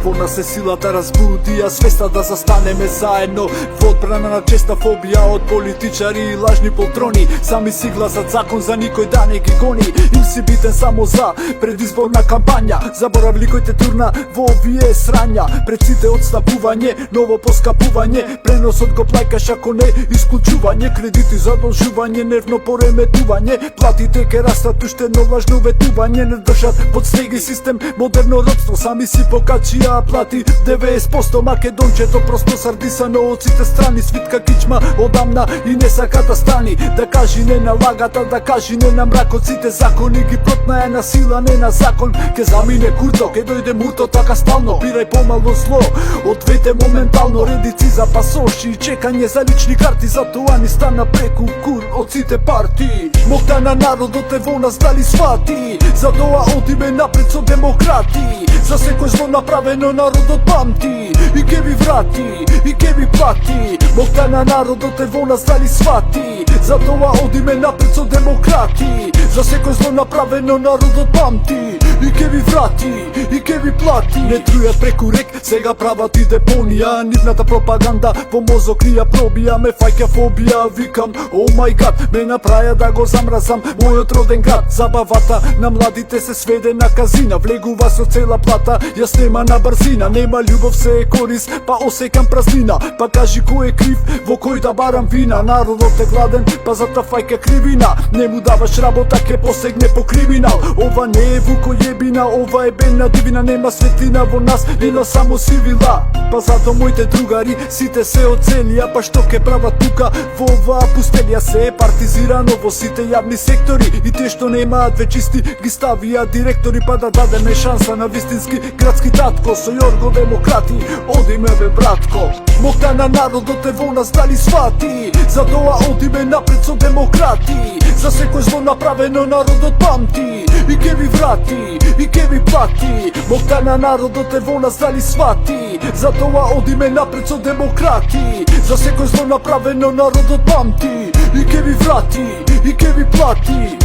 Во нас е силата разбуди, а свеста да застанеме заедно во одбрана на честа фобија од политичари и лажни полтрони. Сами си гласат закон за никој да не ги гони. Им си битен само за предизборна кампања. Заборавли кој те турна во овие срања. Пред сите одстапување, ново поскапување. Преносот го плаќаш ако не исклучување. Кредити задолжување, нервно пореметување. Платите ке растат уште, но лажно ветување. Не држат под стеги систем, модерно родство. Сами си покачија плати 90%. Македончето просто сардисано од сите страни. Свитка кичма одамна и не сака да стани. Да кажи не на лагата, да кажи не на мракот. Сите закони ги протна е на сила, не на закон. Ке замине курто, ке дојде мурто, така стално. Бирај помало зло, од двете моментално. Редици за пасоши и чекање за лични карти. Затоа ни стана преку кур од сите парти. Мокта на народот е во нас, дали свати? Затоа одиме напред со демократи. За секој зло направено народот памти. И ке ви врати, и ке ви плати. Мокта на народот е во нас, дали свати? Затоа одиме напред со демократи. За секој зло направено народот памти. И ке ви врати, и ке ви плати. Не трујат преку рек, сега прават и депонија. Нивната пропаганда во мозок ни ја пробија. Ме фаќа фобија, викам, о мај гад. Ме направија да го замразам мојот роден град. Забавата на младите се сведе на казина. Влегува со цела плата, ја снема на брзина. Нема љубов, се е корис, па осекам празнина. Па кажи кој е крив, во кој да барам вина. Народот е гладен, па зата фаќа кривина. Не му даваш работа, ке посегне по криминал. Ова не е вукојебина, ова е бедна дивина. Нема светлина во нас, нема само сивила. Па зато моите другари сите се оцелија. Па што ке прават тука во оваа пустелија? Се е партизирано во сите јавни сектори. И те што немаат вечисти ги ставија директори. Па да дадеме шанса на вистински градски татко. Со Јорго демократи, одиме бе братко. Мокта на народот е во нас, дали свати? Затоа одиме напред со демократи. За секој зло направено народот памти. И ке ви врати, и ке ви плати. Мокта на народот е во нас, дали свати? Затоа одиме напред со демократи. За секој зло направено народот памти. И ке ви врати, и ке ви плати.